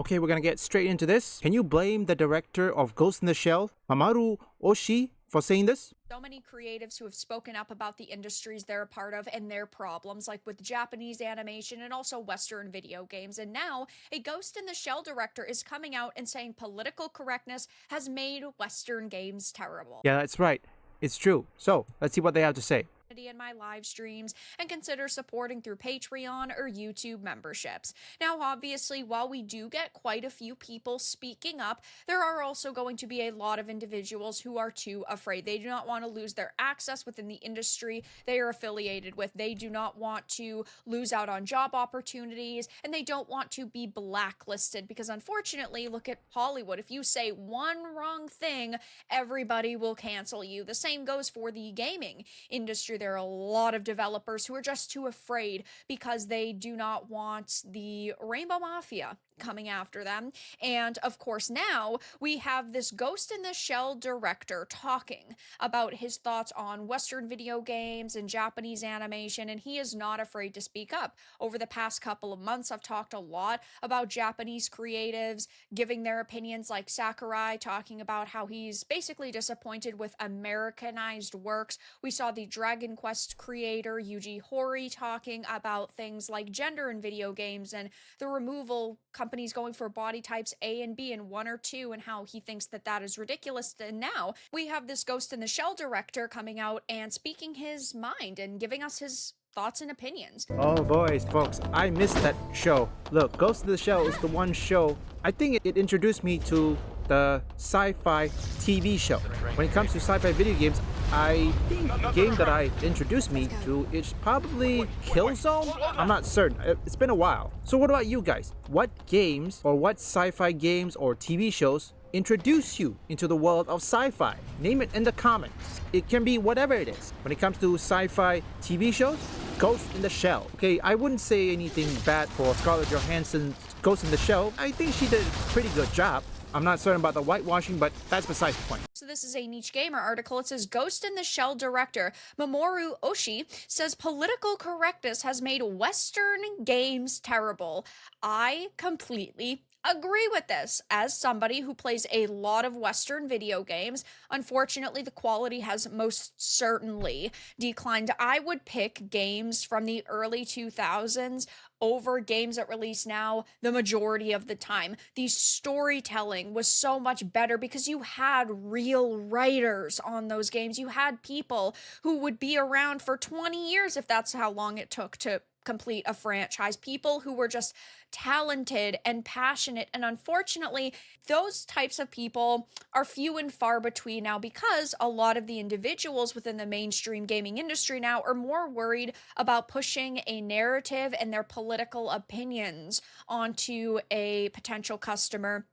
Okay, we're gonna get straight into this. Can you blame the director of Ghost in the Shell, Mamoru Oshii, for saying this? So many creatives who have spoken up about the industries they're a part of and their problems, like with Japanese animation and also Western video games. And now, a Ghost in the Shell director is coming out and saying political correctness has made Western games terrible. Yeah, that's right. It's true. So, let's see what they have to say In my live streams and consider supporting through Patreon or YouTube memberships. Now, obviously, while we do get quite a few people speaking up, there are also going to be a lot of individuals who are too afraid. They do not want to lose their access within the industry they are affiliated with. They do not want to lose out on job opportunities, and they don't want to be blacklisted because, unfortunately, look at Hollywood. If you say one wrong thing, everybody will cancel you. The same goes for the gaming industry. There are a lot of developers who are just too afraid because they do not want the Rainbow Mafia coming after them. And of course, now we have this Ghost in the Shell director talking about his thoughts on Western video games and Japanese animation, and he is not afraid to speak up. Over the past couple of months, I've talked a lot about Japanese creatives giving their opinions, like Sakurai talking about how he's basically disappointed with Americanized works. We saw the Dragon Quest creator Yuji Horii talking about things like gender in video games and the removal companies going for body types A and B and 1 or 2, and how he thinks that that is ridiculous. And now we have this Ghost in the Shell director coming out and speaking his mind and giving us his thoughts and opinions. Oh boys, folks, I missed that show. Look, Ghost in the Shell is the one show, I think it introduced me to the sci-fi TV show. When it comes to sci-fi video games, I think the game that I introduced me to is probably Killzone? I'm not certain. It's been a while. So what about you guys? What games or what sci-fi games or TV shows introduce you into the world of sci-fi? Name it in the comments. It can be whatever it is. When it comes to sci-fi TV shows, Ghost in the Shell. Okay, I wouldn't say anything bad for Scarlett Johansson's Ghost in the Shell. I think she did a pretty good job. I'm not certain about the whitewashing, but that's besides the point. So this is a Niche Gamer article. It says Ghost in the Shell director Mamoru Oshii says political correctness has made Western games terrible. I completely agree with this. As somebody who plays a lot of Western video games, unfortunately the quality has most certainly declined. I would pick games from the early 2000s over games that release now the majority of the time. The storytelling was so much better because you had real writers on those games. You had people who would be around for 20 years if that's how long it took to complete a franchise. People who were just talented and passionate, and unfortunately those types of people are few and far between now because a lot of the individuals within the mainstream gaming industry now are more worried about pushing a narrative and their political opinions onto a potential customer.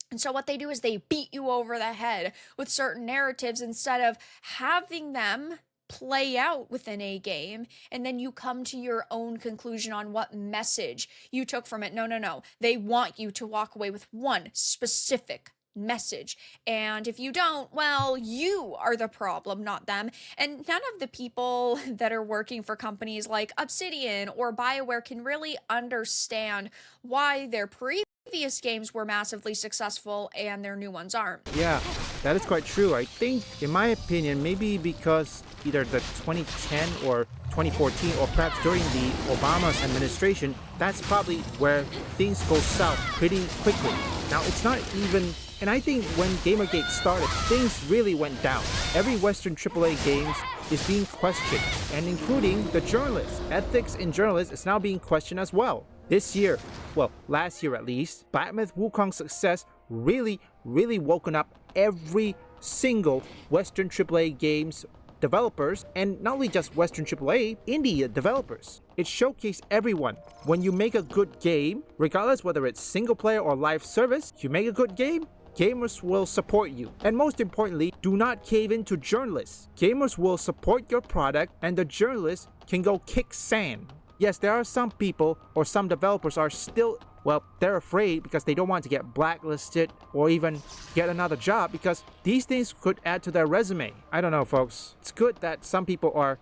And so what they do is they beat you over the head with certain narratives instead of having them play out within a game, and then you come to your own conclusion on what message you took from it. No. They want you to walk away with one specific message. And if you don't, well, you are the problem, not them. And none of the people that are working for companies like Obsidian or BioWare can really understand why their previous games were massively successful and their new ones aren't. Yeah, that is quite true. I think, in my opinion, maybe because either the 2010 or 2014 or perhaps during the Obama's administration, that's probably where things go south pretty quickly. Now, it's not even... And I think when Gamergate started, things really went down. Every Western AAA games is being questioned, and including the journalists. Ethics in journalists is now being questioned as well. This year, well, last year at least, Black Myth Wukong's success really woken up every single Western AAA games developers, and not only just Western AAA, indie developers. It showcased everyone. When you make a good game, regardless whether it's single player or live service, you make a good game, gamers will support you. And most importantly, do not cave in to journalists. Gamers will support your product, and the journalists can go kick sand. Yes, there are some people or some developers are still, well, they're afraid because they don't want to get blacklisted or even get another job because these things could add to their resume. I don't know, folks. It's good that some people are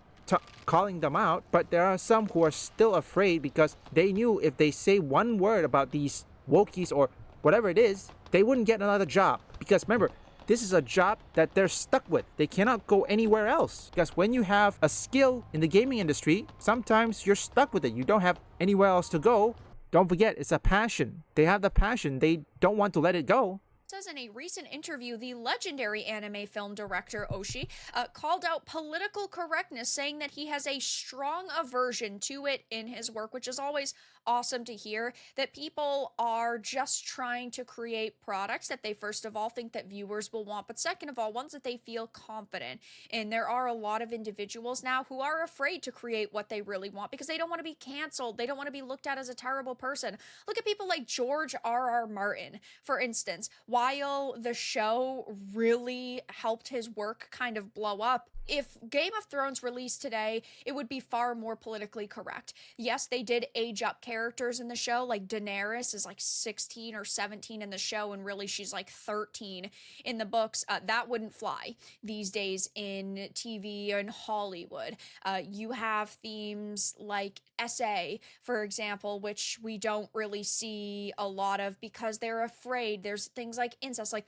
calling them out, but there are some who are still afraid because they knew if they say one word about these wokies or whatever it is, they wouldn't get another job. Because remember, this is a job that they're stuck with. They cannot go anywhere else. Because when you have a skill in the gaming industry, sometimes you're stuck with it. You don't have anywhere else to go. Don't forget, it's a passion. They have the passion. They don't want to let it go. Says in a recent interview, the legendary anime film director Oshii called out political correctness, saying that he has a strong aversion to it in his work, which is always awesome to hear, that people are just trying to create products that they first of all think that viewers will want, but second of all, ones that they feel confident in. There are a lot of individuals now who are afraid to create what they really want because they don't want to be canceled. They don't want to be looked at as a terrible person. Look at people like George R.R. Martin, for instance. While the show really helped his work kind of blow up, if Game of Thrones released today, it would be far more politically correct. Yes, they did age up characters in the show, like Daenerys is like 16 or 17 in the show, and really she's like 13 in the books. That wouldn't fly these days in TV and Hollywood. You have themes like SA, for example, which we don't really see a lot of because they're afraid. There's things like incest, like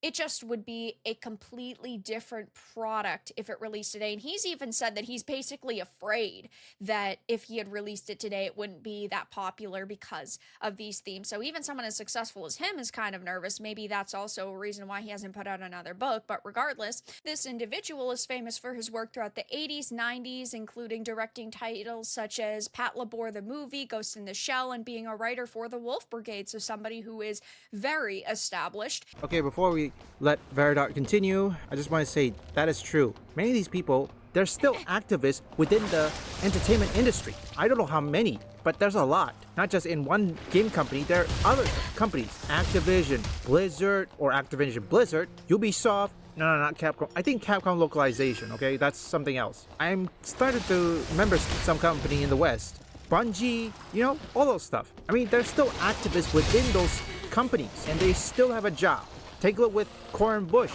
it just would be a completely different product if it released today. And he's even said that he's basically afraid that if he had released it today, it wouldn't be that popular because of these themes. So even someone as successful as him is kind of nervous. Maybe that's also a reason why he hasn't put out another book. But regardless, this individual is famous for his work throughout the 80s, 90s, including directing titles such as Pat Labor the Movie, Ghost in the Shell, and being a writer for the Wolf Brigade. So somebody who is very established. Okay, before we let Veridot continue, I just want to say that is true. Many of these people, they're still activists within the entertainment industry. I don't know how many, but there's a lot. Not just in one game company, there are other companies. Activision, Blizzard, or Activision Blizzard, Ubisoft, no, not Capcom. I think Capcom localization, okay? That's something else. I'm started to remember some company in the West. Bungie, you know, all those stuff. I mean, they're still activists within those companies, and they still have a job. Take a look with Corin Bush.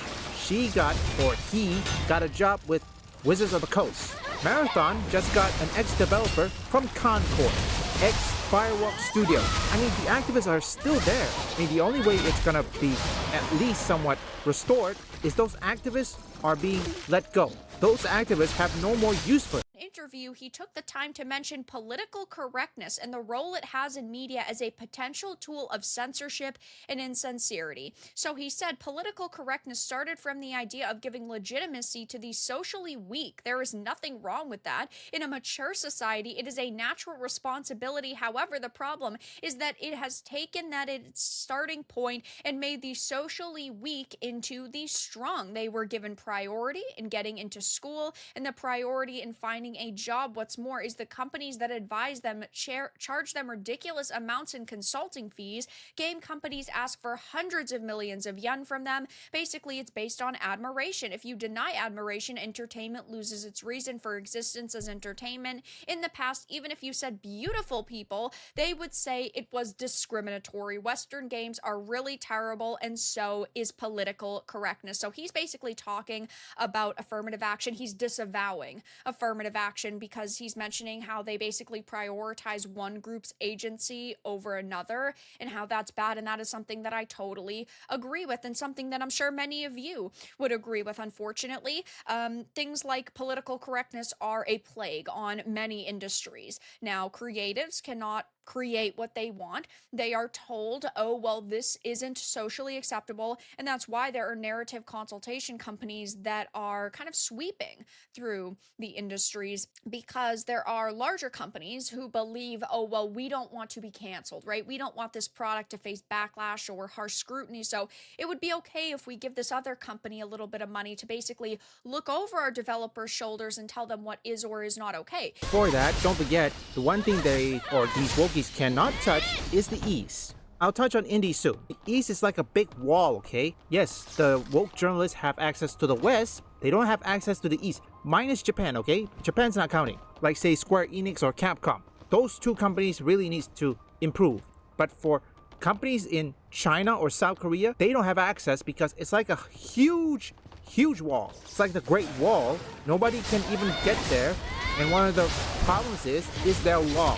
He got a job with Wizards of the Coast. Marathon just got an ex-developer from Concord, ex-Fireworks Studio. I mean, the activists are still there. I mean, the only way it's gonna be at least somewhat restored is those activists are being let go. Those activists have no more use for it. Interview, he took the time to mention political correctness and the role it has in media as a potential tool of censorship and insincerity. So he said political correctness started from the idea of giving legitimacy to the socially weak. There is nothing wrong with that. In a mature society, it is a natural responsibility. However, the problem is that it has taken that its starting point and made the socially weak into the strong. They were given priority in getting into school and the priority in finding a job. What's more is the companies that advise them charge them ridiculous amounts in consulting fees. Game companies ask for hundreds of millions of yen from them. Basically, it's based on admiration. If you deny admiration, entertainment loses its reason for existence as entertainment. In the past, even if you said beautiful people, they would say it was discriminatory. Western games are really terrible, and so is political correctness. So he's basically talking about affirmative action. He's disavowing affirmative action because he's mentioning how they basically prioritize one group's agency over another and how that's bad. And that is something that I totally agree with and something that I'm sure many of you would agree with. Unfortunately, things like political correctness are a plague on many industries. Now, creatives cannot create what they want. They are told, oh, well, this isn't socially acceptable. And that's why there are narrative consultation companies that are kind of sweeping through the industries, because there are larger companies who believe, oh, well, we don't want to be canceled, right? We don't want this product to face backlash or harsh scrutiny. So it would be okay if we give this other company a little bit of money to basically look over our developers' shoulders and tell them what is or is not okay. For that, don't forget, the one thing these wokies cannot touch is the East. I'll touch on indie soon. The East is like a big wall, okay? Yes, the woke journalists have access to the West. They don't have access to the East. Minus Japan, okay? Japan's not counting. Like say Square Enix or Capcom. Those two companies really need to improve. But for companies in China or South Korea, they don't have access because it's like a huge wall. It's like the Great Wall. Nobody can even get there. And one of the problems is their laws.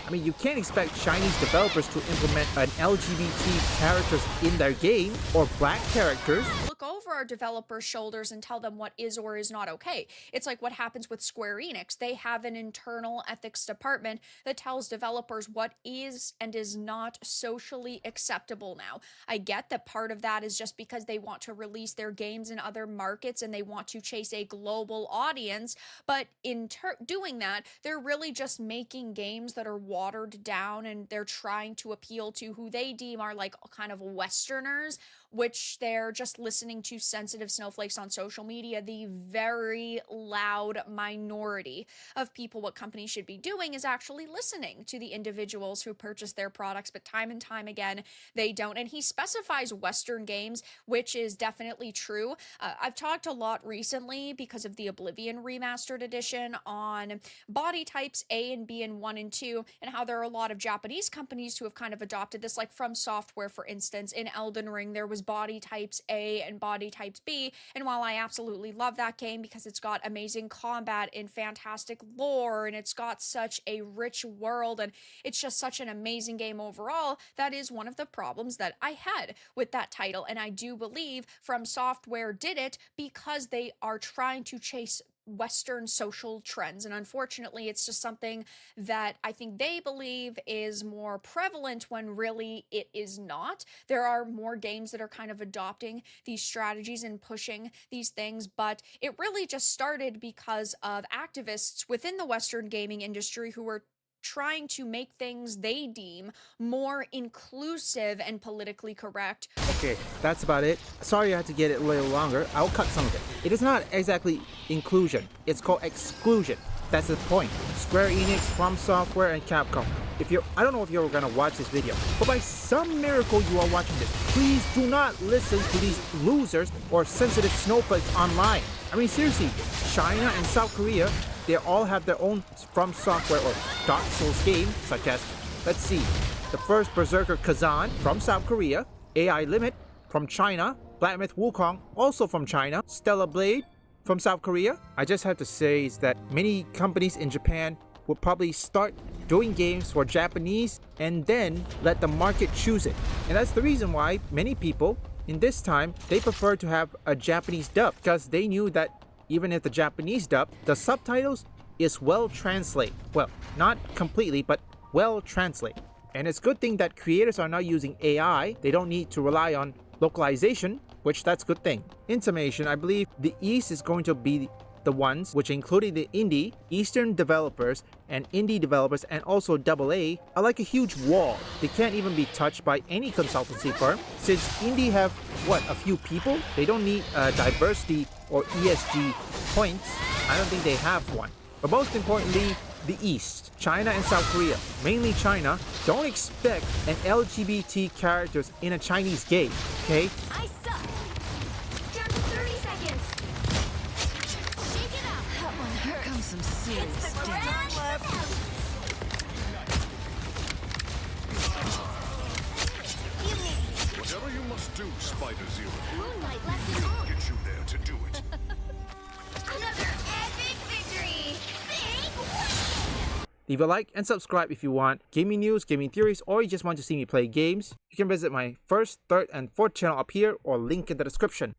I mean, you can't expect Chinese developers to implement an LGBT characters in their game or black characters. Look over our developers' shoulders and tell them what is or is not okay. It's like what happens with Square Enix. They have an internal ethics department that tells developers what is and is not socially acceptable now. I get that part of that is just because they want to release their games in other markets and they want to chase a global audience, but in doing that, they're really just making games that are watered down, and they're trying to appeal to who they deem are like kind of Westerners, which they're just listening to sensitive snowflakes on social media. The very loud minority of people, what companies should be doing is actually listening to the individuals who purchase their products, but time and time again, they don't. And he specifies Western games, which is definitely true. I've talked a lot recently because of the Oblivion Remastered Edition on body types A and B and 1 and 2, and how there are a lot of Japanese companies who have kind of adopted this, like From Software, for instance. In Elden Ring, there was body types A and body types B, and while I absolutely love that game because it's got amazing combat and fantastic lore, and it's got such a rich world, and it's just such an amazing game overall, that is one of the problems that I had with that title. And I do believe From Software did it because they are trying to chase Western social trends. And unfortunately, it's just something that I think they believe is more prevalent when really it is not. There are more games that are kind of adopting these strategies and pushing these things, but it really just started because of activists within the Western gaming industry who were trying to make things they deem more inclusive and politically correct. Okay, that's about it. Sorry I had to get it a little longer. I'll cut some of it. It is not exactly inclusion. It's called exclusion. That's the point. Square Enix, From Software, and Capcom. I don't know if you're gonna watch this video, but by some miracle you are watching this, please do not listen to these losers or sensitive snowflakes online. I mean, seriously, China and South Korea, they all have their own From Software or Dark Souls game, such as, let's see, the first Berserker Kazan from South Korea, AI Limit from China, Black Myth Wukong also from China, Stellar Blade from South Korea. I just have to say is that many companies in Japan will probably start doing games for Japanese and then let the market choose it. And that's the reason why many people in this time, they prefer to have a Japanese dub, because they knew that even if the Japanese dub, the subtitles is well translated. Well, not completely, but well translated. And it's a good thing that creators are now using AI. They don't need to rely on localization, which that's a good thing. In summation, I believe the East is going to be the ones, which including the indie, Eastern developers, and indie developers, and also AA, are like a huge wall. They can't even be touched by any consultancy firm. Since indie have, a few people? They don't need diversity or ESG points. I don't think they have one. But most importantly, the East, China and South Korea, mainly China, don't expect an LGBT characters in a Chinese game, okay? I suck. Down to 30 seconds. Shake it up. That one hurt. Comes some serious damage. Whatever you must do, Spider Zero, Moonlight left his own. get you there to do it. Another epic victory. Big win. Leave a like and subscribe if you want gaming news, gaming theories, or you just want to see me play games. You can visit my first, third, and fourth channel up here or link in the description.